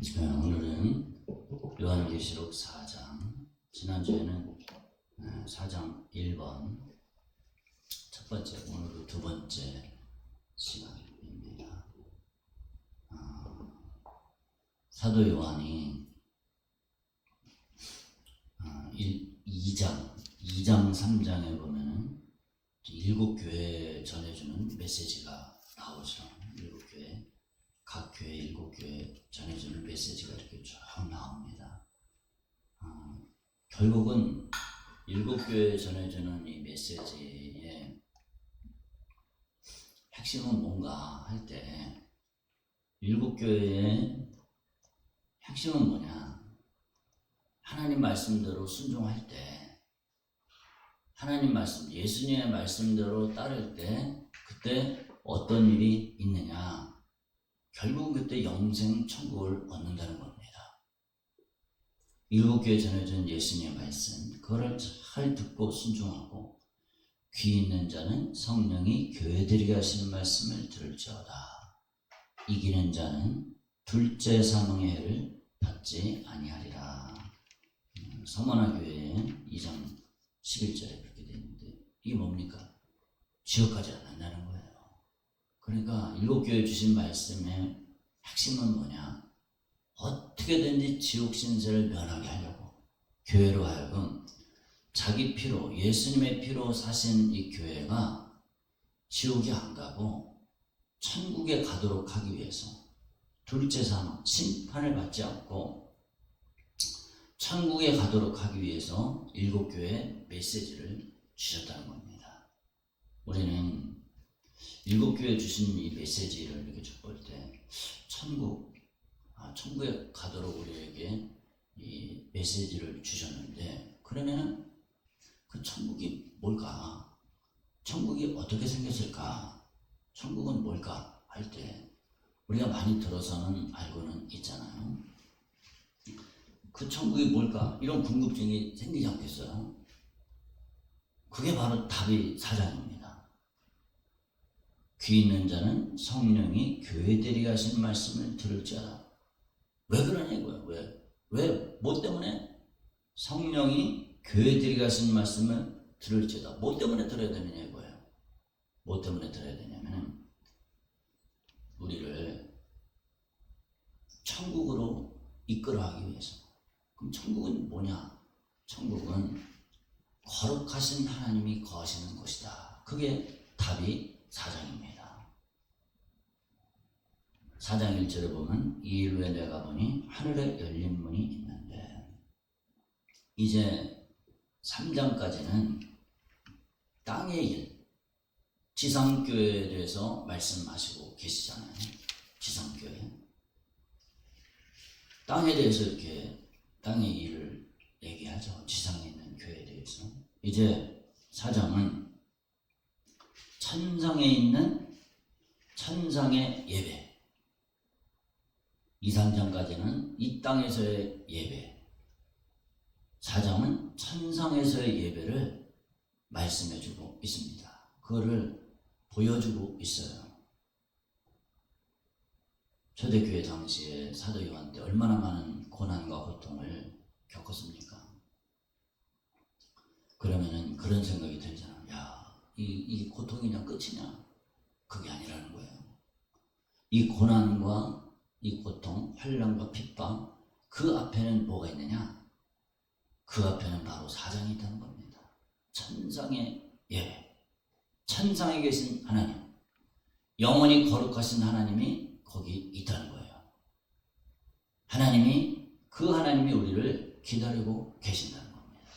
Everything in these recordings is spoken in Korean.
오늘은 요한계시록 4장, 지난주에는 4장 1번, 첫 번째, 오늘도 두 번째 시간입니다. 사도 요한이 2장, 3장에 보면은 일곱 교회에 전해주는 메시지가 나오죠. 일곱 교회, 각 교회, 일곱 교회 전해주는 메시지가 이렇게 쭉 나옵니다. 결국은 일곱 교회에 전해주는 이 메시지의 핵심은 뭔가 할 때, 일곱 교회의 핵심은 뭐냐? 하나님 말씀대로 순종할 때, 하나님 말씀, 예수님의 말씀대로 따를 때, 그때 어떤 일이 있느냐? 결국 그때 영생 천국을 얻는다는 겁니다. 일곱 교회에 전해진 예수님의 말씀, 그거를 잘 듣고 순종하고 귀 있는 자는 성령이 교회들에게 하시는 말씀을 들을지어다. 이기는 자는 둘째 사망의 해를 받지 아니하리라. 서머나 교회 2장 11절에 그렇게 되어 있는데, 이게 뭡니까? 지옥까지 안 간다는 거예요. 그러니까 일곱 교회에 주신 말씀의 핵심은 뭐냐? 어떻게든지 지옥 신세를 면하게 하려고 교회로 하여금 자기 피로, 예수님의 피로 사신 이 교회가 지옥에 안 가고 천국에 가도록 하기 위해서, 둘째 사망, 심판을 받지 않고 천국에 가도록 하기 위해서 일곱 교회에 메시지를 주셨다는 겁니다. 우리는 일곱 교회에 주신 이 메시지를 이렇게 쭉 볼 때, 천국에 가도록 우리에게 이 메시지를 주셨는데, 그러면 그 천국이 뭘까? 천국이 어떻게 생겼을까? 천국은 뭘까? 할 때 우리가 많이 들어서는 알고는 있잖아요. 그 천국이 뭘까? 이런 궁금증이 생기지 않겠어요? 그게 바로 답이 4장입니다. 귀 있는 자는 성령이 교회들이 하신 말씀을 들을지어다. 왜 그러냐고요? 뭐 때문에? 성령이 교회들이 하신 말씀을 들을지어다. 뭐 때문에 들어야 되느냐고요? 뭐 때문에 들어야 되냐면, 우리를 천국으로 이끌어가기 위해서. 그럼 천국은 뭐냐? 천국은 거룩하신 하나님이 거하시는 곳이다. 그게 답이 4장입니다. 4장 1절에 보면, 이 일 후에 내가 보니 하늘에 열린 문이 있는데, 이제 3장까지는 땅의 일, 지상교회에 대해서 말씀하시고 계시잖아요. 지상교회, 땅에 대해서 이렇게 땅의 일을 얘기하죠. 지상에 있는 교회에 대해서. 이제 4장은 천상에 있는 천상의 예배, 2, 3장까지는 이 땅에서의 예배, 4장은 천상에서의 예배를 말씀해주고 있습니다. 그거를 보여주고 있어요. 초대교회 당시에 사도 요한 때 얼마나 많은 고난과 고통을 겪었습니까? 그러면은 그런 생각이 들잖아요. 이 고통이 그냥 끝이냐? 그게 아니라는 거예요. 이 고난과 이 고통, 환난과 핍박, 그 앞에는 뭐가 있느냐? 그 앞에는 바로 4장이 있다는 겁니다. 천상의 예배, 천상에 계신 하나님, 영원히 거룩하신 하나님이 거기 있다는 거예요. 그 하나님이 우리를 기다리고 계신다는 겁니다.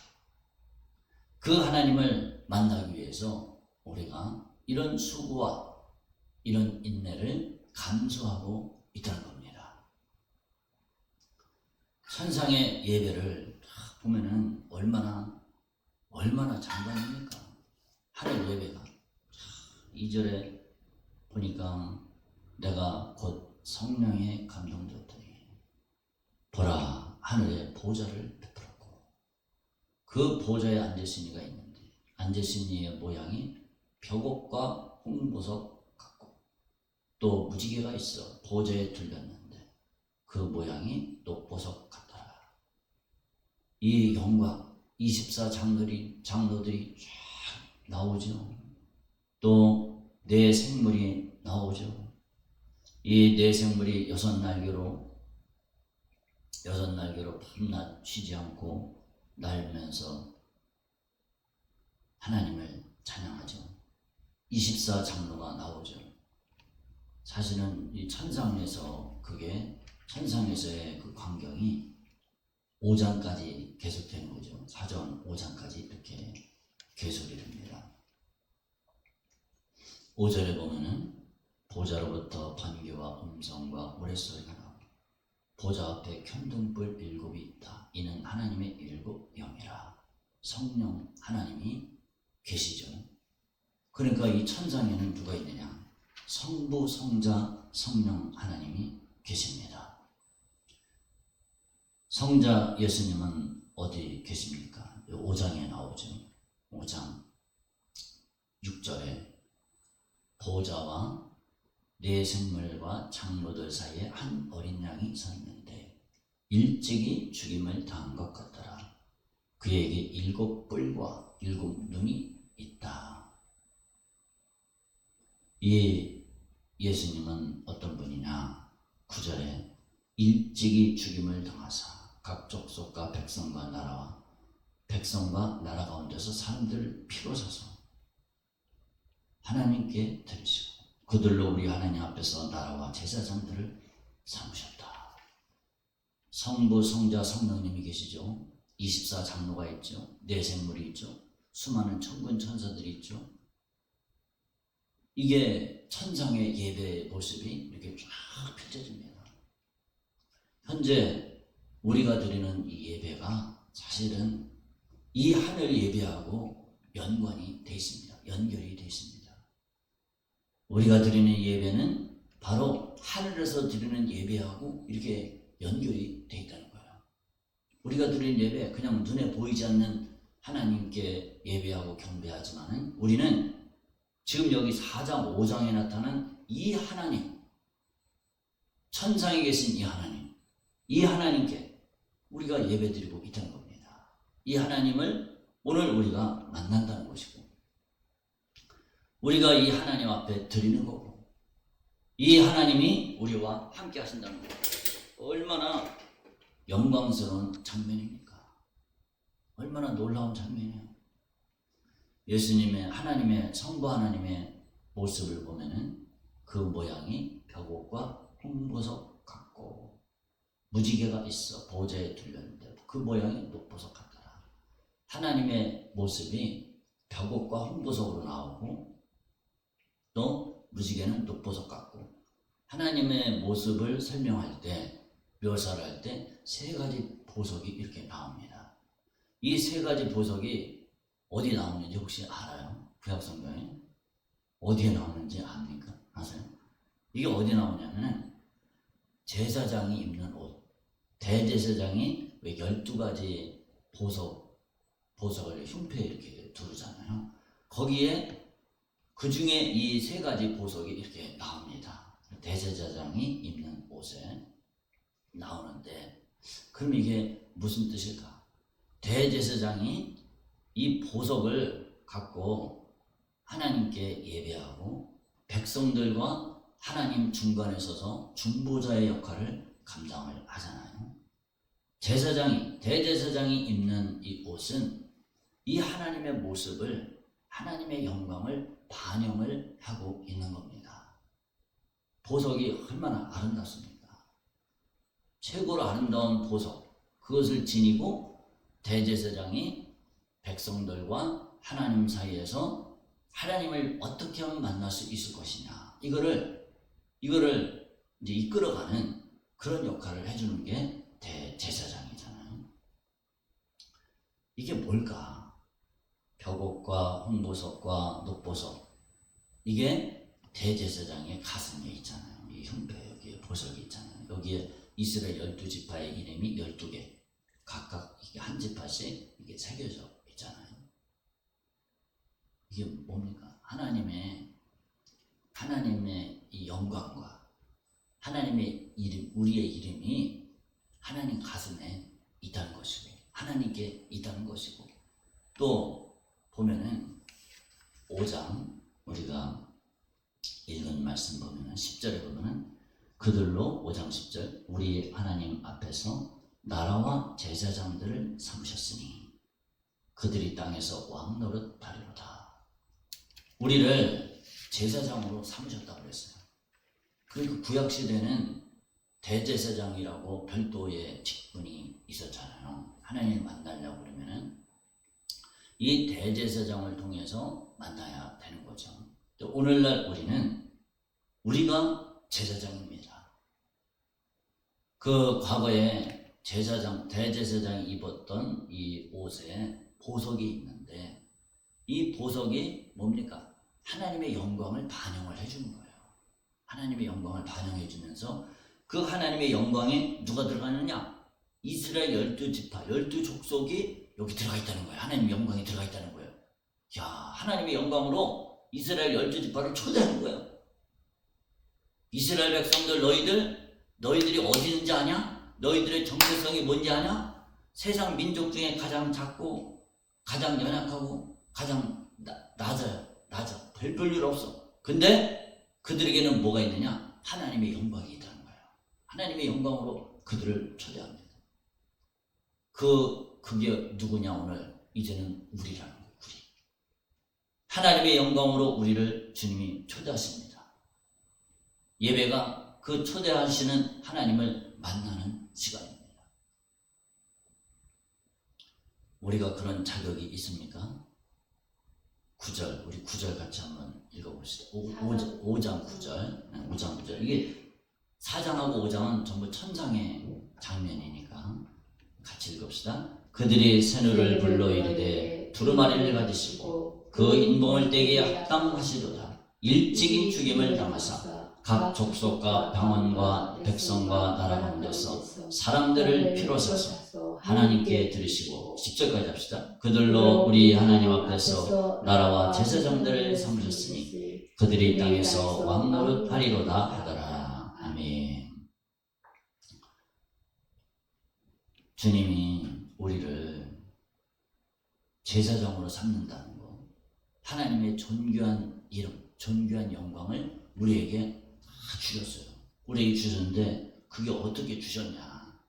그 하나님을 만나기 위해서 우리가 이런 수고와 이런 인내를 감수하고 있다는 겁니다. 천상의 예배를 보면은 얼마나 장관입니까? 하늘 예배가. 2절에 보니까, 내가 곧 성령에 감동되었더니 보라, 하늘에 보좌를 베풀었고, 그 보좌에 앉으신 이가 있는데, 앉으신 이의 모양이 벽옥과 홍보석 같고, 또 무지개가 있어 보좌에 둘렸는데, 그 모양이 녹보석 같더라. 이 영광 24장로들이 쫙 나오죠. 또 네 생물이 나오죠. 이 네 생물이 여섯 날개로 밤낮 쉬지 않고 날면서 하나님을 찬양하죠. 24장로가 나오죠. 사실은 이 천상에서의 그 광경이 5장까지 계속되는 거죠. 사전 5장까지 이렇게 계속이 됩니다. 5절에 보면은 보좌로부터 번개와 음성과 우레소리가 나오고 보좌 앞에 편등불 7이 있다. 이는 하나님의 7 영이라. 성령 하나님이 계시죠. 그러니까 이 천상에는 누가 있느냐? 성부, 성자, 성령 하나님이 계십니다. 성자 예수님은 어디 계십니까? 5장에 나오죠. 5장 6절에 보좌와 네 생물과 장로들 사이에 한 어린 양이 섰는데 일찍이 죽임을 당한 것 같더라. 그에게 7 뿔과 7 눈이 있다. 이 예수님은 어떤 분이냐? 9절에 일찍이 죽임을 당하사 각 족속과 백성과 나라 가운데서 사람들을 피로 사서 하나님께 드리시고 그들로 우리 하나님 앞에서 나라와 제사장들을 삼으셨다. 성부, 성자, 성령님이 계시죠. 24장로가 있죠. 네 생물이 있죠. 수많은 천군 천사들이 있죠. 이게 천상의 예배 모습이 이렇게 쫙 펼쳐집니다. 현재 우리가 드리는 이 예배가 사실은 이 하늘 예배하고 연관이 되어 있습니다. 연결이 되어 있습니다. 우리가 드리는 예배는 바로 하늘에서 드리는 예배하고 이렇게 연결이 되어 있다는 거예요. 우리가 드리는 예배, 그냥 눈에 보이지 않는 하나님께 예배하고 경배하지만 우리는 지금 여기 4장, 5장에 나타난 이 하나님, 천상에 계신 이 하나님께 우리가 예배드리고 있다는 겁니다. 이 하나님을 오늘 우리가 만난다는 것이고 우리가 이 하나님 앞에 드리는 거고 이 하나님이 우리와 함께 하신다는 거예요. 얼마나 영광스러운 장면입니까? 얼마나 놀라운 장면이에요. 예수님의 하나님의 성부 하나님의 모습을 보면은 그 모양이 벽옥과 홍보석 같고 무지개가 있어 보좌에 둘렸는데 그 모양이 녹보석 같더라. 하나님의 모습이 벽옥과 홍보석으로 나오고 또 무지개는 녹보석 같고 하나님의 모습을 설명할 때 묘사를 할 때 세 가지 보석이 이렇게 나옵니다. 이 세 가지 보석이 어디 나오는지 혹시 알아요? 구약성경에 어디에 나오는지 압니까? 아세요? 이게 어디 나오냐면은 제사장이 입는 옷, 대제사장이 왜 12가지 보석을 흉패에 이렇게 두르잖아요. 거기에 그 중에 이 세 가지 보석이 이렇게 나옵니다. 대제사장이 입는 옷에 나오는데 그럼 이게 무슨 뜻일까? 대제사장이 이 보석을 갖고 하나님께 예배하고 백성들과 하나님 중간에 서서 중보자의 역할을 감당을 하잖아요. 대제사장이 입는 이 옷은 이 하나님의 모습을, 하나님의 영광을 반영을 하고 있는 겁니다. 보석이 얼마나 아름답습니까? 최고로 아름다운 보석, 그것을 지니고 대제사장이 백성들과 하나님 사이에서 하나님을 어떻게 하면 만날 수 있을 것이냐, 이거를 이제 이끌어가는 그런 역할을 해주는 게 대제사장이잖아요. 이게 뭘까? 벽옥과 홍보석과 녹보석, 이게 대제사장의 가슴에 있잖아요. 이 흉패 여기에 보석이 있잖아요. 여기에 이스라엘 12지파의 이름이 12개, 각각 이게 한 지파씩 이게 새겨져 있잖아요. 이게 뭡니까? 하나님의 이 영광과 하나님의 이름, 우리의 이름이 하나님 가슴에 있다는 것이고 하나님께 있다는 것이고 또 보면은 5장 우리가 읽은 말씀 보면은 10절에 보면은 그들로 5장 10절 우리 하나님 앞에서 나라와 제사장들을 삼으셨으니 그들이 땅에서 왕 노릇 하리로다. 우리를 제사장으로 삼으셨다고 그랬어요. 그리고 구약시대는 대제사장이라고 별도의 직분이 있었잖아요. 하나님을 만나려고 그러면은 이 대제사장을 통해서 만나야 되는 거죠. 또 오늘날 우리가 제사장입니다. 그 과거에 대제사장이 입었던 이 옷에 보석이 있는데 이 보석이 뭡니까? 하나님의 영광을 반영을 해주는 거예요. 하나님의 영광을 반영해 주면서 그 하나님의 영광에 누가 들어가느냐? 이스라엘 12지파, 12족속이 여기 들어가 있다는 거예요. 하나님의 영광이 들어가 있다는 거예요. 야, 하나님의 영광으로 이스라엘 12지파를 초대하는 거예요. 이스라엘 백성들 너희들이 어디 있는지 아냐? 너희들의 정체성이 뭔지 아냐? 세상 민족 중에 가장 작고 가장 연약하고 가장 낮아. 별볼 없어. 근데 그들에게는 뭐가 있느냐? 하나님의 영광이 있다는 거예요. 하나님의 영광으로 그들을 초대합니다. 그게 누구냐? 오늘 이제는 우리라는 거예요. 우리. 하나님의 영광으로 우리를 주님이 초대하십니다. 예배가 그 초대하시는 하나님을 만나는 시간입니다. 우리가 그런 자격이 있습니까? 9절, 우리 9절 같이 한번 읽어봅시다. 5장 9절. 이게 4장하고 5장은 전부 천상의 장면이니까 같이 읽읍시다. 그들이 새누를 불러 이르되 두루마리를 가지시고 그 인봉을 떼기에 합당하시도다. 일찍이 죽임을 당하사 각 족속과 방언과 백성과 나라 가운데서 사람들을 피로 사서 하나님께 드리시고 10절까지 합시다. 그들로 우리 하나님 앞에서 나라와 제사장들을 삼으셨으니 그들이 땅에서 왕 노릇 하리로다 하더라. 아멘. 주님이 우리를 제사장으로 삼는다는 것, 하나님의 존귀한 이름, 존귀한 영광을 우리에게 주셨어요. 우리에게 주셨는데 그게 어떻게 주셨냐?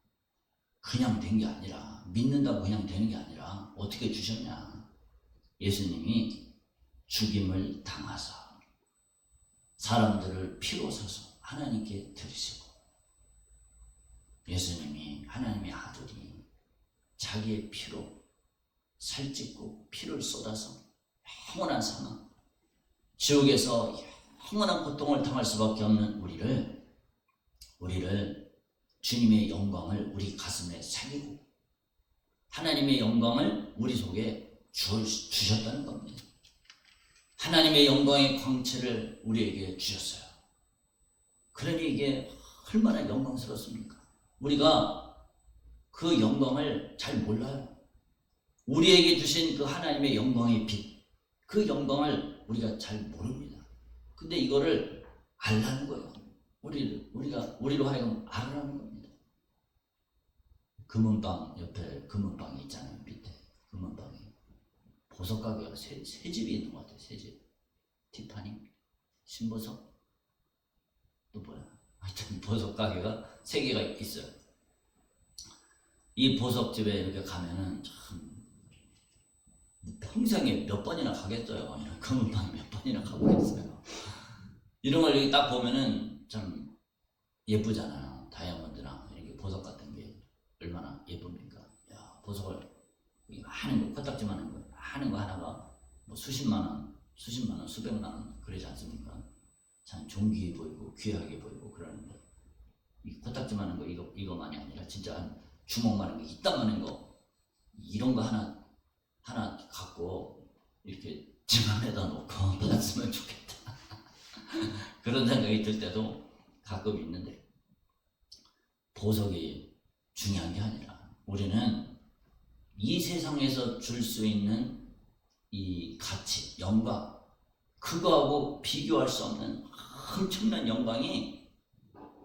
그냥 된 게 아니라, 믿는다고 그냥 되는 게 아니라 어떻게 주셨냐? 예수님이 죽임을 당하사 사람들을 피로 사서 하나님께 드리시고, 예수님이 하나님의 아들이 자기의 피로 살찌고 피를 쏟아서 영원한 사망, 지옥에서 영원한 고통을 당할 수밖에 없는 우리를 주님의 영광을 우리 가슴에 새기고 하나님의 영광을 우리 속에 주셨다는 겁니다. 하나님의 영광의 광채를 우리에게 주셨어요. 그러니 이게 얼마나 영광스럽습니까? 우리가 그 영광을 잘 몰라요. 우리에게 주신 그 하나님의 영광의 빛, 그 영광을 우리가 잘 모릅니다. 근데 이거를 알라는 거예요. 우리로 하여금 알아라는 겁니다. 금은방 옆에 금은방이 있잖아요. 밑에 금은방이 보석 가게가 세 집이 있는 것 같아요. 세 집. 티파니, 신보석, 또 뭐야? 하여튼 보석 가게가 3개가 있어요. 이 보석집에 이렇게 가면은 참 평생에 몇 번이나 가겠어요. 이런 금은방에 몇 번이나 가보겠어요. 이런 걸 여기 딱 보면은 참 예쁘잖아요. 다이아몬드나 이렇게 보석 같은 게 얼마나 예쁩니까? 야, 보석을 하는 거, 코딱지만한 거, 하는 거 하나가 뭐 수십만 원, 수백만 원 그러지 않습니까? 참 존귀해 보이고 귀하게 보이고 그러는데 이 코딱지만한 거 이거만이 아니라 진짜 한 주먹만한 거, 이따만한 거 이런 거 하나 갖고 이렇게 집 안에다 놓고 받았으면 좋겠다. 그런 생각이 들 때도 가끔 있는데, 보석이 중요한 게 아니라 우리는 이 세상에서 줄 수 있는 이 가치, 영광, 그거하고 비교할 수 없는 엄청난 영광이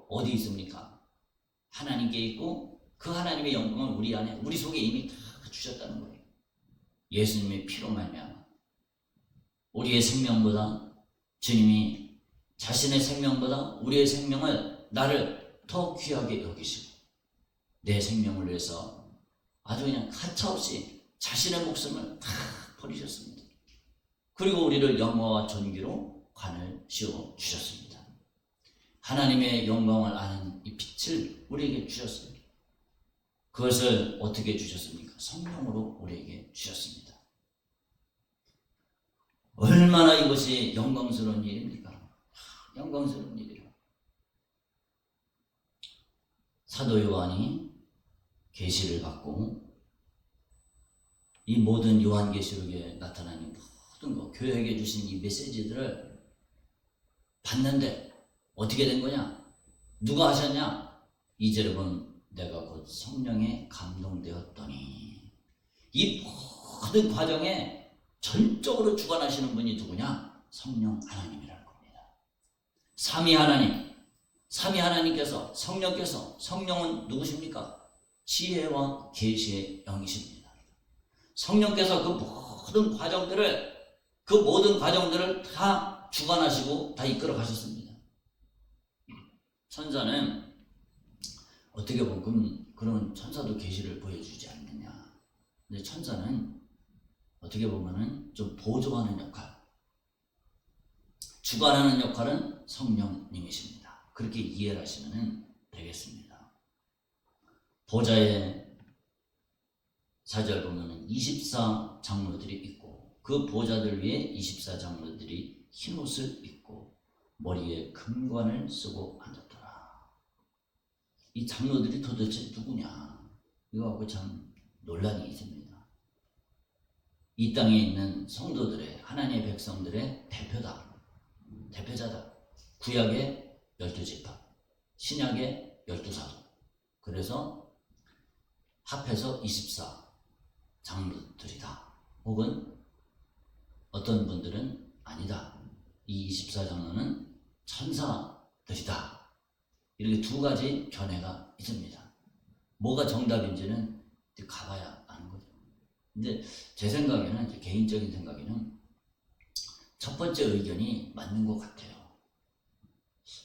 어디 있습니까? 하나님께 있고 그 하나님의 영광을 우리 안에, 우리 속에 이미 다 주셨다는 거예요. 예수님의 피로 말미암아 우리의 생명보다, 주님이 자신의 생명보다 우리의 생명을, 나를 더 귀하게 여기시고 내 생명을 위해서 아주 그냥 가차없이 자신의 목숨을 다 버리셨습니다. 그리고 우리를 영광과 존귀로 관을 씌워 주셨습니다. 하나님의 영광을 아는 이 빛을 우리에게 주셨어요. 그것을 어떻게 주셨습니까? 성령으로 우리에게 주셨습니다. 얼마나 이것이 영광스러운 일입니까? 영광스러운 일이에요. 사도 요한이 계시를 받고 이 모든 요한계시록에 나타나는 모든 거, 교회에게 주신 이 메시지들을 받는데 어떻게 된 거냐? 누가 하셨냐? 2절에 보면 내가 곧 성령에 감동되었더니, 이 모든 과정에 전적으로 주관하시는 분이 누구냐? 성령 하나님이라는 겁니다. 삼위 하나님, 삼위 하나님께서, 성령께서, 성령은 누구십니까? 지혜와 계시의 영이십니다. 성령께서 그 모든 과정들을 다 주관하시고 다 이끌어 가셨습니다. 천사는 어떻게 보면 그런 천사도 계시를 보여주지 않느냐. 근데 천사는 어떻게 보면은 좀 보조하는 역할, 주관하는 역할은 성령님이십니다. 그렇게 이해를 하시면 되겠습니다. 보좌의 4절 보면은 24장로들이 있고 그 보좌들 위에 24장로들이 흰 옷을 입고 머리에 금관을 쓰고 앉았더라. 이 장로들이 도대체 누구냐? 이거 갖고 참 논란이 있습니다. 이 땅에 있는 성도들의, 하나님의 백성들의 대표자다. 구약의 12지파, 신약의 12사도. 그래서 합해서 24장로들이다. 혹은 어떤 분들은 아니다, 이 24장로는 천사들이다. 이렇게 두 가지 견해가 있습니다. 뭐가 정답인지는 가봐야 아는 거죠. 근데 제 생각에는, 개인적인 생각에는 첫 번째 의견이 맞는 것 같아요.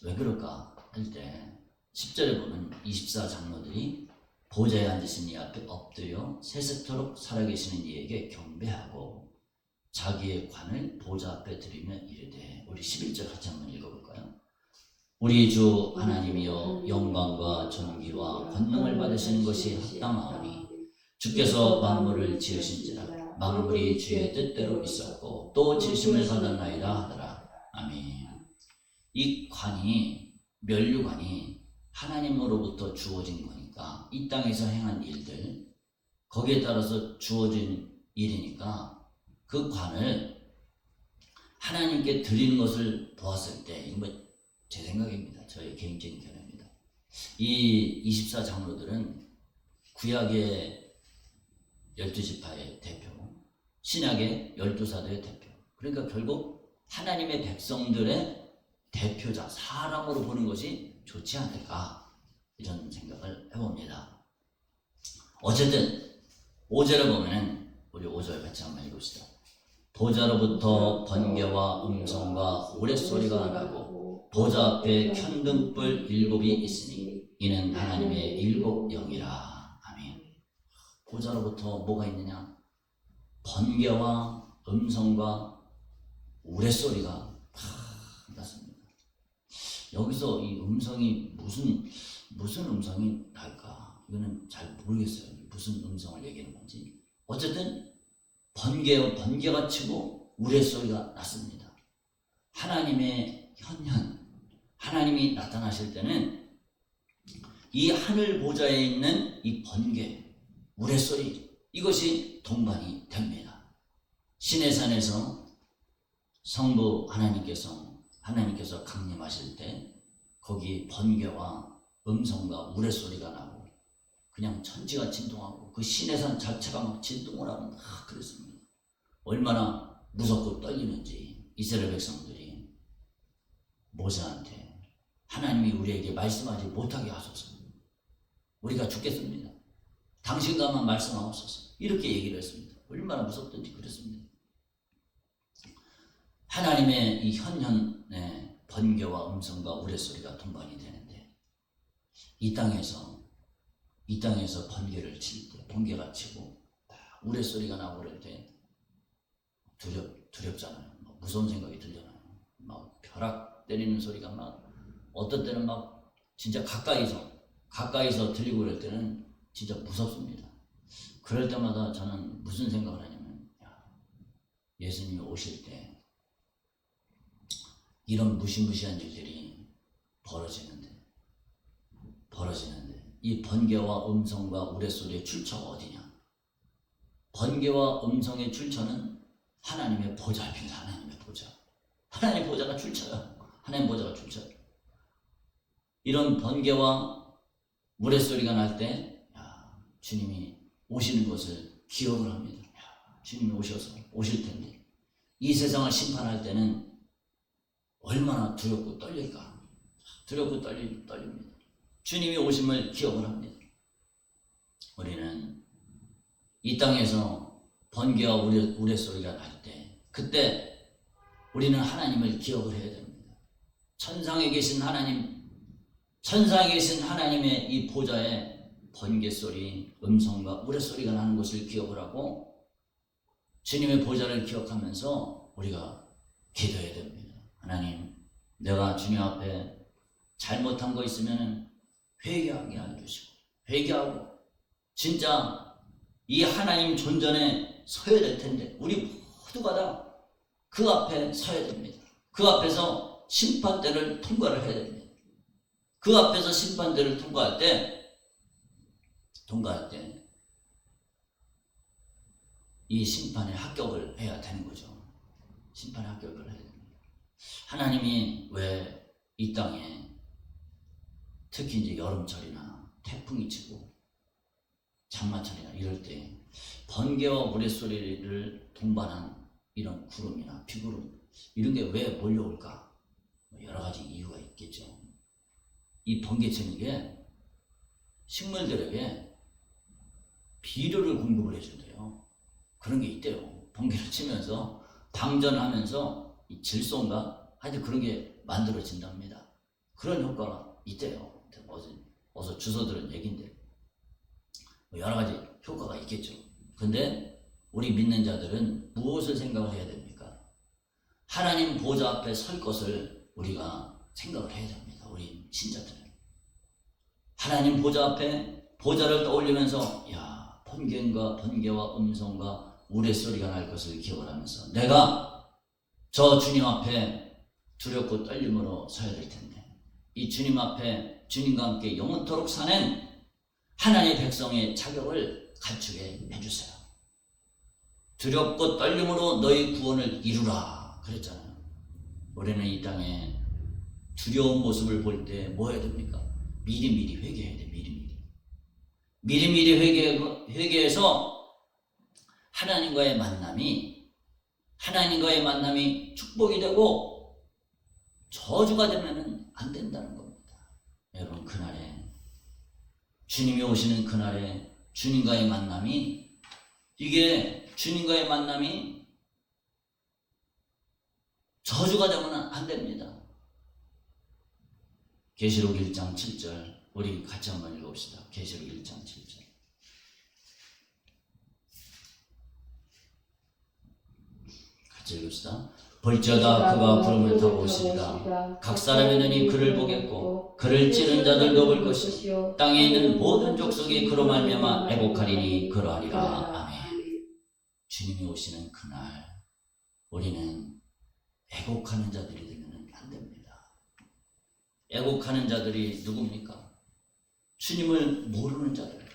왜 그럴까 할 때 10절에 보면 24장로들이 보좌에 앉으신 이 앞에 엎드려 세세토록 살아계시는 이에게 경배하고 자기의 관을 보좌 앞에 드리며 이르되, 우리 11절 같이 한번 읽어볼까요? 우리 주 하나님이여, 영광과 존귀와 권능을 받으시는 것이 합당하오니 주께서 만물을 지으신지라 만물이 주의 뜻대로 있었고 또 지으심을 받았나이다 하더라. 아멘. 이 관이, 면류관이 하나님으로부터 주어진 거니까, 이 땅에서 행한 일들, 거기에 따라서 주어진 일이니까 그 관을 하나님께 드리는 것을 보았을 때, 이건 제 생각입니다. 저의 개인적인 견해입니다. 이 24장로들은 구약의 12지파의 대표, 신약의 12사도의 대표, 그러니까 결국 하나님의 백성들의 대표자, 사람으로 보는 것이 좋지 않을까, 이런 생각을 해봅니다. 어쨌든 5절에 보면, 우리 5절 같이 한번 읽읍시다. 보좌로부터 번개와 음성과 우레소리가 나고 보좌 앞에 현등불 7이 있으니 이는 하나님의 7 영이라. 아멘. 보좌로부터 뭐가 있느냐? 번개와 음성과 우레소리가 났습니다. 여기서 이 음성이 무슨 음성이 날까? 이거는 잘 모르겠어요. 무슨 음성을 얘기하는 건지. 어쨌든 번개가 치고 우레소리가 났습니다. 하나님의 현현, 하나님이 나타나실 때는 이 하늘 보좌에 있는 이 번개, 우레소리, 이것이 동반이 됩니다. 시내산에서 성부 하나님께서 강림하실 때 거기 번개와 음성과 우레소리가 나고 그냥 천지가 진동하고 그 시내산 자체가 막 진동을 하고 그랬습니다. 얼마나 무섭고 떨리는지 이스라엘 백성들이 모세한테 하나님이 우리에게 말씀하지 못하게 하소서. 우리가 죽겠습니다. 당신과만 말씀하옵소서. 이렇게 얘기를 했습니다. 얼마나 무섭든지 그랬습니다. 하나님의 이 현현의 번개와 음성과 우레소리가 동반이 되는데 이 땅에서 번개를 칠 때, 번개가 치고 우레소리가 나고 그럴 때 두렵잖아요. 무서운 생각이 들잖아요. 막 벼락 때리는 소리가 막 어떤 때는 막 진짜 가까이서 들리고 그럴 때는 진짜 무섭습니다. 그럴 때마다 저는 무슨 생각을 하냐면, 예수님이 오실 때 이런 무시무시한 일들이 벌어지는데 이 번개와 음성과 우레소리의 출처가 어디냐? 번개와 음성의 출처는 하나님의 보좌 앞입니다. 하나님의 보좌. 하나님의 보좌가 출처야. 하나님의 보좌가 출처야. 이런 번개와 우레소리가 날 때 주님이 오시는 것을 기억을 합니다. 주님이 오실 텐데 이 세상을 심판할 때는 얼마나 두렵고 떨릴까? 두렵고 떨립니다. 주님이 오심을 기억을 합니다. 우리는 이 땅에서 번개와 우레소리가 날 때 그때 우리는 하나님을 기억을 해야 됩니다. 천상에 계신 하나님의 이 보좌에 번개소리, 음성과 우레소리가 나는 것을 기억을 하고 주님의 보좌를 기억하면서 우리가 기도해야 됩니다. 하나님, 내가 주님 앞에 잘못한 거 있으면 회개하게 해주시고 회개하고 진짜 이 하나님 존전에 서야 될 텐데 우리 모두가 다 그 앞에 서야 됩니다. 그 앞에서 심판대를 통과를 해야 됩니다. 그 앞에서 심판대를 통과할 때 이 심판에 합격을 해야 되는 거죠. 심판에 합격을 해야 됩니다. 하나님이 왜 이 땅에 특히 이제 여름철이나 태풍이 치고 장마철이나 이럴 때 번개와 우레소리를 동반한 이런 구름이나 비구름 이런 게 왜 몰려올까? 여러 가지 이유가 있겠죠. 이 번개 치는 게 식물들에게 비료를 공급을 해준대요. 그런 게 있대요. 번개를 치면서 방전하면서 이 질소인가? 하여튼 그런 게 만들어진답니다. 그런 효과가 있대요. 어서 주워 들은 얘기인데 여러 가지 효과가 있겠죠. 근데 우리 믿는 자들은 무엇을 생각을 해야 됩니까? 하나님 보좌 앞에 설 것을 우리가 생각을 해야 됩니다. 우리 신자들은 하나님 보좌 앞에 보좌를 떠올리면서 번개와 음성과 우레소리가 날 것을 기억을 하면서 내가 저 주님 앞에 두렵고 떨림으로 서야 될 텐데 이 주님 앞에 주님과 함께 영원토록 사는 하나님의 백성의 자격을 갖추게 해주세요. 두렵고 떨림으로 너희 구원을 이루라 그랬잖아요. 우리는 이 땅에 두려운 모습을 볼 때 뭐 해야 됩니까? 미리미리 회개해야 돼. 미리미리 회개해서 하나님과의 만남이 축복이 되고 저주가 되면 안 된다는 겁니다. 여러분, 그날에 주님이 오시는 그날에 주님과의 만남이 저주가 되면 안 됩니다. 계시록 1장 7절 우리 같이 한번 읽어봅시다. 계시록 1장 7절 같이 읽읍시다. 볼지어다 그가 구름을 타고 오시리라. 각 사람의 눈이 그를 보겠고 그를 찌른 자들도 볼 것이요 땅에 있는 모든 족속이 그로 말미암아 애곡하리니 그러하리라. 아멘. 주님이 오시는 그날 우리는 애곡하는 자들이 되면 안 됩니다. 애곡하는 자들이 누굽니까? 주님을 모르는 자들,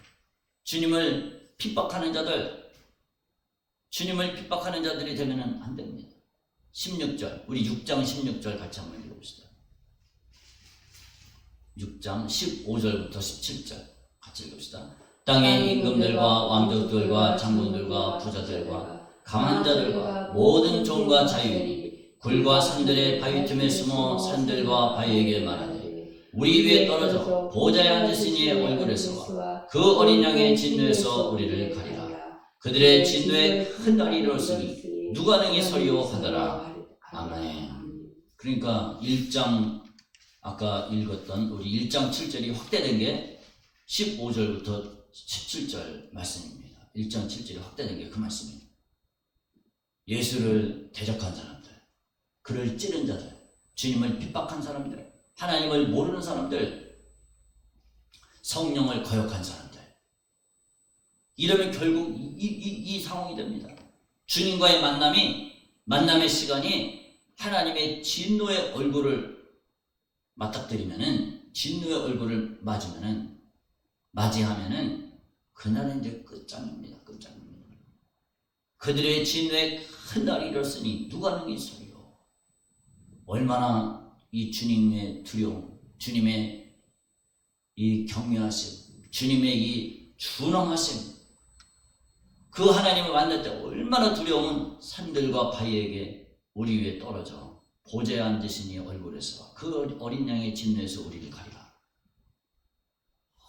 주님을 핍박하는 자들이 되면 안 됩니다. 16절, 우리 6장 16절 같이 한번 읽어봅시다. 6장 15절부터 17절 같이 읽읍시다. 땅의 임금들과 왕족들과 장군들과 부자들과 강한 자들과 모든 종과 자유인이 굴과 산들의 바위 틈에 숨어 산들과 바위에게 말하되 우리 위에 떨어져 보좌에 앉으신 이의 얼굴에서와 그 어린 양의 진노에서 우리를 가리라. 그들의 진노에 큰 날이 이르렀으니 누가 능히 서리요 하더라. 아멘. 그러니까 1장 아까 읽었던 우리 1장 7절이 확대된 게 15절부터 17절 말씀입니다. 1장 7절이 확대된 게 그 말씀입니다. 예수를 대적한 사람들, 그를 찌른 자들, 주님을 핍박한 사람들, 하나님을 모르는 사람들, 성령을 거역한 사람들, 이러면 결국 이 상황이 됩니다. 주님과의 만남의 시간이 하나님의 진노의 얼굴을 맞닥뜨리면은, 진노의 얼굴을 맞이하면은 그날은 이제 끝장입니다. 끝장입니다. 그들의 진노에 큰 날이 이뤘으니 누가 능히 서리요. 얼마나 이 주님의 두려움, 주님의 이 경외하심, 주님의 이 준엄하심, 그 하나님을 만날 때 얼마나 두려움은 산들과 바위에게 우리 위에 떨어져 보좌에 앉으신 이 얼굴에서 그 어린 양의 진노에서 우리를 가리라.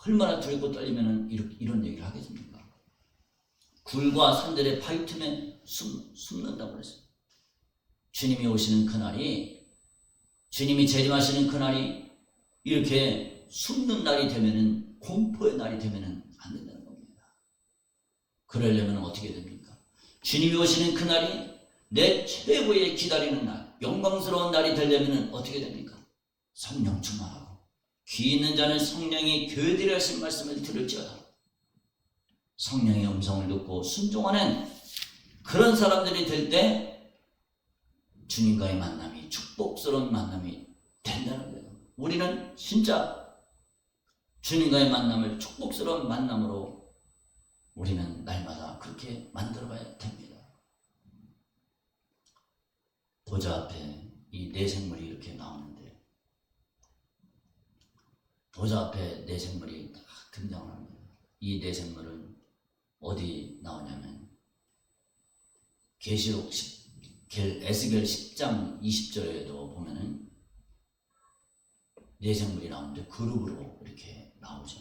얼마나 두렵고 떨리면 이런 얘기를 하겠습니까? 굴과 산들의 바위 틈에 숨는다고 그랬어요. 주님이 오시는 그날이, 주님이 재림하시는 그날이 이렇게 숨는 날이 되면은, 공포의 날이 되면은 안 된다는 겁니다. 그러려면 어떻게 됩니까? 주님이 오시는 그날이 내 최고의 기다리는 날, 영광스러운 날이 되려면 어떻게 됩니까? 성령 충만하고 귀 있는 자는 성령이 교회들이 하신 말씀을 들을지어다. 성령의 음성을 듣고 순종하는 그런 사람들이 될 때 주님과의 만남이 축복스러운 만남이 된다는 거예요. 우리는 진짜 주님과의 만남을 축복스러운 만남으로 우리는 날마다 그렇게 만들어가야 됩니다. 보좌 앞에 이 네 생물이 이렇게 나오는데, 보좌 앞에 네 생물이 딱 등장을 합니다. 이 네 생물은 어디 나오냐면 계시록 에스겔 10장 20절에도 보면은 네 생물이 나오는데 그룹으로 이렇게 나오죠.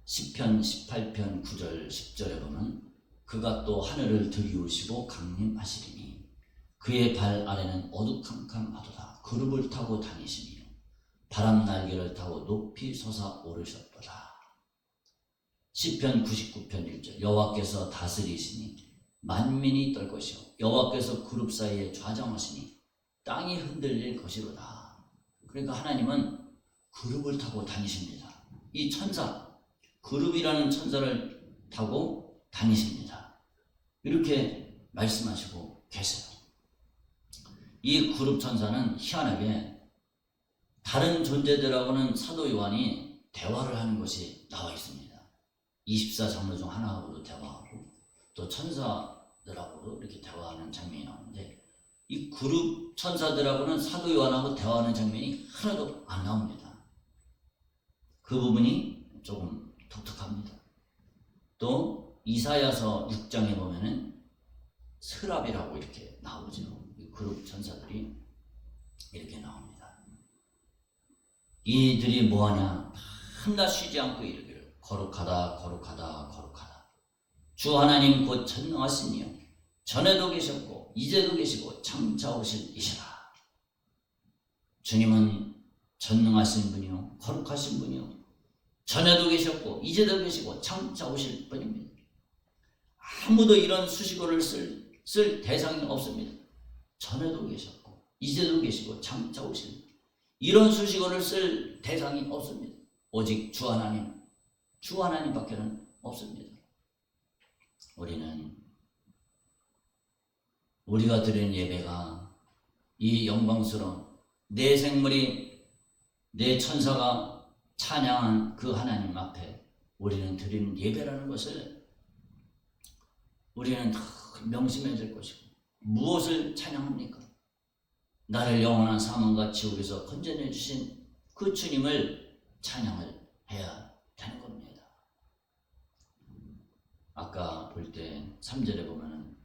시편 18편 9절 10절에 보면 그가 또 하늘을 들이우시고 강림하시리니 그의 발 아래는 어두캄캄하도다. 그룹을 타고 다니시며 바람 날개를 타고 높이 솟아오르셨도다. 시편 99편 1절 여호와께서 다스리시니 만민이 떨 것이요 여호와께서 그룹 사이에 좌정하시니 땅이 흔들릴 것이로다. 그러니까 하나님은 그룹을 타고 다니십니다. 이 천사, 그룹이라는 천사를 타고 다니십니다. 이렇게 말씀하시고 계세요. 이 그룹 천사는 희한하게 다른 존재들하고는 사도 요한이 대화를 하는 것이 나와 있습니다. 24장로 중 하나하고도 대화하고 또 천사들하고도 이렇게 대화하는 장면이 나오는데 이 그룹 천사들하고는 사도 요한하고 대화하는 장면이 하나도 안 나옵니다. 그 부분이 조금 독특합니다. 또 이사야서 6장에 보면은 스랍이라고 이렇게 나오죠. 이 그룹 천사들이 이렇게 나옵니다. 이들이 뭐하냐? 한낱 쉬지 않고 이르기를 거룩하다 거룩하다 거룩하다. 주 하나님 곧 전능하신 이요 전에도 계셨고 이제도 계시고 장차 오실 이시라. 주님은 전능하신 분이요 거룩하신 분이요 전에도 계셨고 이제도 계시고 장차 오실 분입니다. 아무도 이런 수식어를 쓸 대상이 없습니다. 전에도 계셨고 이제도 계시고 장차 오실 이런 수식어를 쓸 대상이 없습니다. 오직 주 하나님밖에는 없습니다. 우리가 드리는 예배가 이 영광스러운 내 생물이 내 천사가 찬양한 그 하나님 앞에 우리는 드리는 예배라는 것을 우리는 명심해야 될 것이고, 무엇을 찬양합니까? 나를 영원한 사망과 지옥에서 건져내 주신 그 주님을 찬양을 해야 되는 겁니다. 아까 볼 때 3절에 보면은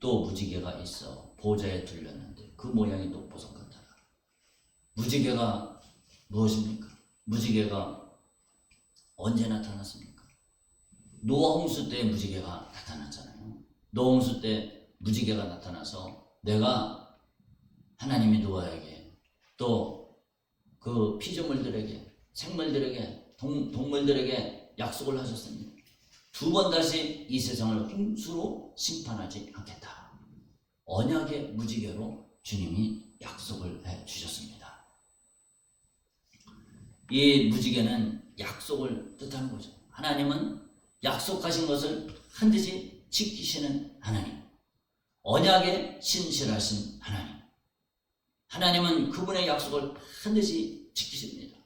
또 무지개가 있어 보좌에 들렸는데 그 모양이 또 보석 같더라. 무지개가 무엇입니까? 무지개가 언제 나타났습니까? 노아 홍수 때 무지개가 나타났잖아요. 노아 홍수 때 무지개가 나타나서 내가 하나님이 노아에게 또 그 피조물들에게 생물들에게 동물들에게 약속을 하셨습니다. 두 번 다시 이 세상을 홍수로 심판하지 않겠다. 언약의 무지개로 주님이 약속을 해 주셨습니다. 이 무지개는 약속을 뜻하는 거죠. 하나님은 약속하신 것을 반드시 지키시는 하나님, 언약에 신실하신 하나님. 하나님은 그분의 약속을 반드시 지키십니다.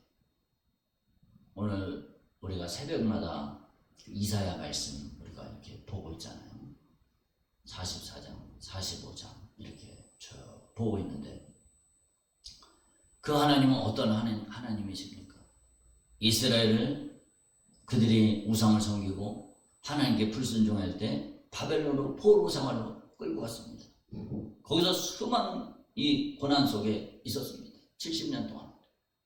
오늘 우리가 새벽마다 이사야 말씀 우리가 이렇게 보고 있잖아요. 44장, 45장 이렇게 보고 있는데 그 하나님은 어떤 하나님이십니까? 이스라엘을 그들이 우상을 섬기고 하나님께 불순종할 때 바벨론으로 포로 생활로 끌고 갔습니다. 거기서 수많은 이 고난 속에 있었습니다. 70년 동안.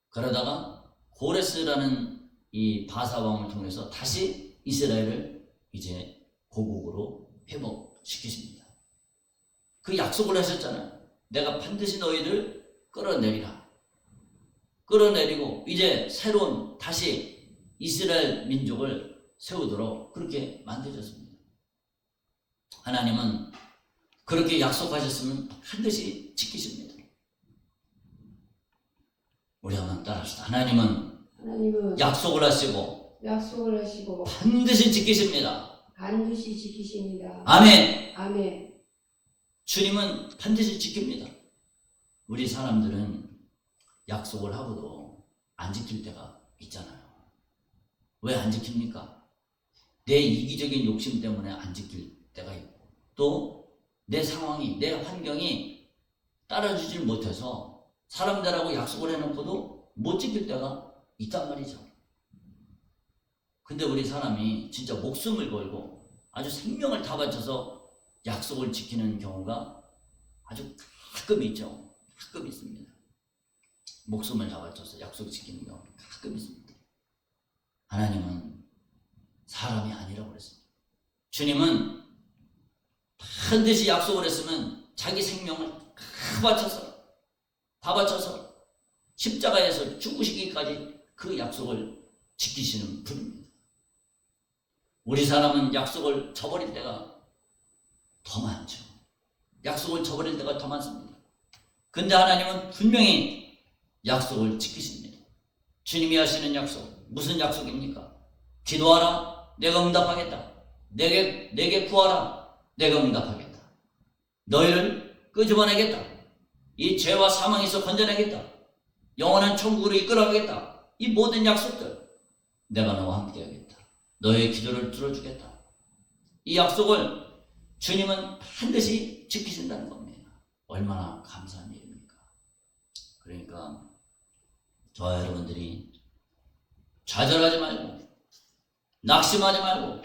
그러다가 고레스라는 이 바사왕을 통해서 다시 이스라엘을 이제 고국으로 회복시키십니다. 그 약속을 하셨잖아요. 내가 반드시 너희를 끌어내리라. 끌어내리고 이제 새로운 다시 이스라엘 민족을 세우도록 그렇게 만드셨습니다. 하나님은 그렇게 약속하셨으면 반드시 지키십니다. 우리 한번 따라합시다. 하나님은 약속을 하시고 반드시 지키십니다. 아멘. 주님은 반드시 지킵니다. 우리 사람들은 약속을 하고도 안 지킬 때가 있잖아요. 왜 안 지킵니까? 내 이기적인 욕심 때문에 안 지킬 때가 있고 또 내 상황이, 내 환경이 따라주질 못해서 사람들하고 약속을 해놓고도 못 지킬 때가 있단 말이죠. 근데 우리 사람이 진짜 목숨을 걸고 아주 생명을 다 바쳐서 약속을 지키는 경우가 아주 가끔 있죠. 가끔 있습니다. 목숨을 다 바쳐서 약속 지키는 경우 가끔 있습니다. 하나님은 사람이 아니라고 그랬습니다. 주님은 반드시 약속을 했으면 자기 생명을 다 바쳐서 십자가에서 죽으시기까지 그 약속을 지키시는 분입니다. 우리 사람은 약속을 저버릴 때가 더 많죠. 약속을 저버릴 때가 더 많습니다. 근데 하나님은 분명히 약속을 지키십니다. 주님이 하시는 약속, 무슨 약속입니까? 기도하라, 내가 응답하겠다. 내게 구하라, 내가 응답하겠다. 너희를 끄집어내겠다. 이 죄와 사망에서 건져내겠다. 영원한 천국으로 이끌어가겠다. 이 모든 약속들 내가 너와 함께하겠다. 너의 기도를 들어주겠다. 이 약속을 주님은 반드시 지키신다는 겁니다. 얼마나 감사한 일입니까? 그러니까 저와 여러분들이 좌절하지 말고 낙심하지 말고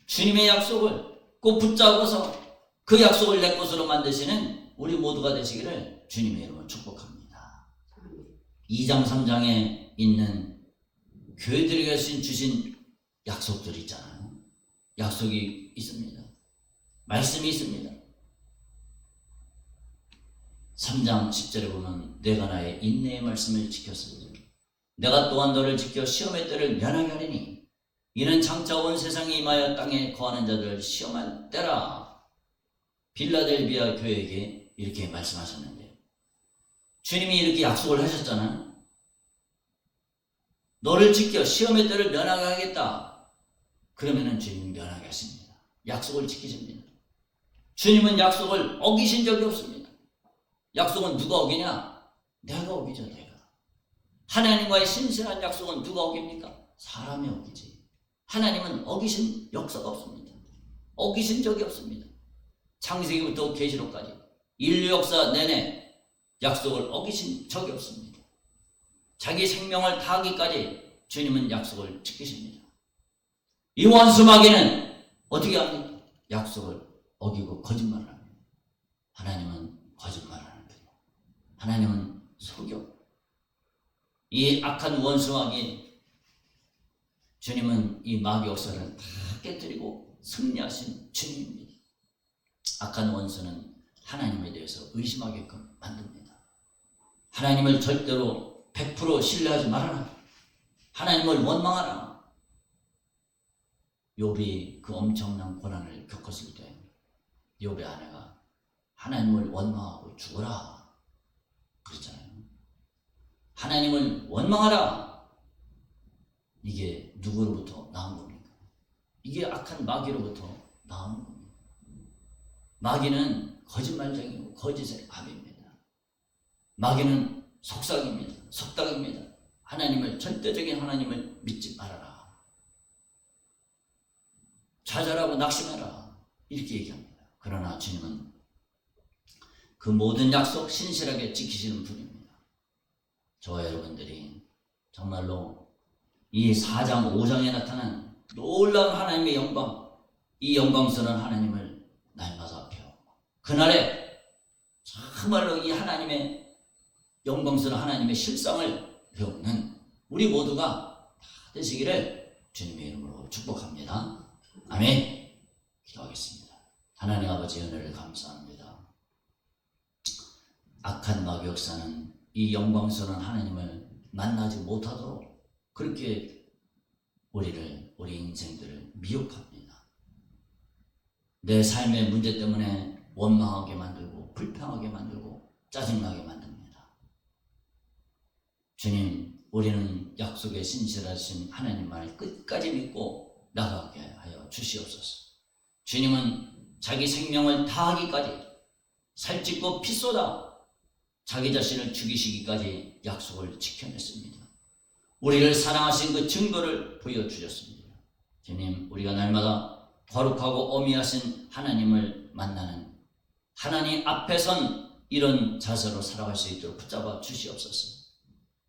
주님의 약속을 꼭 붙잡아서 그 약속을 내 것으로 만드시는 우리 모두가 되시기를 주님의 이름으로 축복합니다. 2장 3장에 있는 교회들에게 주신 약속들이 있잖아요. 약속이 있습니다. 말씀이 있습니다. 3장 10절에 보면 내가 나의 인내의 말씀을 지켰으니 내가 또한 너를 지켜 시험의 때를 면하게 하리니 이는 장차 온 세상에 임하여 땅에 거하는 자들을 시험할 때라. 빌라델비아 교회에게 이렇게 말씀하셨는데 주님이 이렇게 약속을 하셨잖아요. 너를 지켜 시험의 때를 면하게 하겠다. 그러면은 주님은 면하게 하십니다. 약속을 지키십니다. 주님은 약속을 어기신 적이 없습니다. 약속은 누가 어기냐? 내가 어기죠. 내가. 하나님과의 신실한 약속은 누가 어깁니까? 사람이 어기지. 하나님은 어기신 역사가 없습니다. 어기신 적이 없습니다. 창세기부터 계시록까지 인류 역사 내내 약속을 어기신 적이 없습니다. 자기 생명을 다하기까지 주님은 약속을 지키십니다. 이 원수 마귀는 어떻게 합니까? 약속을 어기고 거짓말을 합니다. 하나님은 거짓말을 하는 분이에요. 하나님은 속여. 이 악한 원수마귀, 주님은 이 마귀 역사를 다 깨뜨리고 승리하신 주님입니다. 악한 원수는 하나님에 대해서 의심하게끔 만듭니다. 하나님을 절대로 100% 신뢰하지 말아라. 하나님을 원망하라. 욥이 그 엄청난 고난을 겪었을 때 욥의 아내가 하나님을 원망하고 죽어라 그랬잖아요. 하나님을 원망하라. 이게 누구로부터 나온 겁니까? 이게 악한 마귀로부터 나오는 겁니다. 마귀는 거짓말쟁이고 거짓의 아비입니다. 마귀는 속삭입니다. 속닥입니다. 하나님을, 절대적인 하나님을 믿지 말아라. 좌절하고 낙심해라. 이렇게 얘기합니다. 그러나 주님은 그 모든 약속 신실하게 지키시는 분입니다. 저와 여러분들이 정말로 이 4장 5장에 나타난 놀라운 하나님의 영광, 이 영광스러운 하나님을 날마다 배워 그날에 정말로 이 하나님의 영광스러운 하나님의 실상을 배우는 우리 모두가 다 되시기를 주님의 이름으로 축복합니다. 아멘. 기도하겠습니다. 하나님 아버지 은혜를 감사합니다. 악한 마귀 역사는 이 영광스러운 하나님을 만나지 못하도록 그렇게 우리 인생들을 미혹합니다. 내 삶의 문제 때문에 원망하게 만들고 불평하게 만들고 짜증나게 만듭니다. 주님, 우리는 약속에 신실하신 하나님만을 끝까지 믿고 나가게 하여 주시옵소서. 주님은 자기 생명을 다하기까지 살찌고 피 쏟아 자기 자신을 죽이시기까지 약속을 지켜냈습니다. 우리를 사랑하신 그 증거를 보여주셨습니다. 주님, 우리가 날마다 거룩하고 어미하신 하나님을 만나는 하나님 앞에 선 이런 자세로 살아갈 수 있도록 붙잡아 주시옵소서.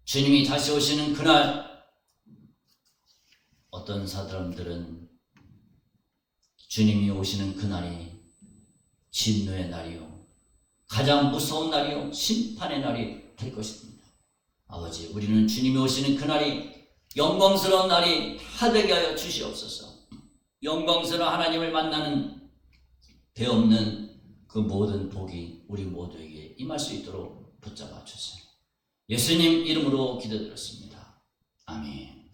주님이 다시 오시는 그날 어떤 사람들은 주님이 오시는 그날이 진노의 날이요, 가장 무서운 날이요, 심판의 날이 될 것입니다. 아버지, 우리는 주님이 오시는 그날이 영광스러운 날이 다 되게 하여 주시옵소서. 영광스러운 하나님을 만나는 배없는 그 모든 복이 우리 모두에게 임할 수 있도록 붙잡아 주세요. 예수님 이름으로 기도드렸습니다. 아멘.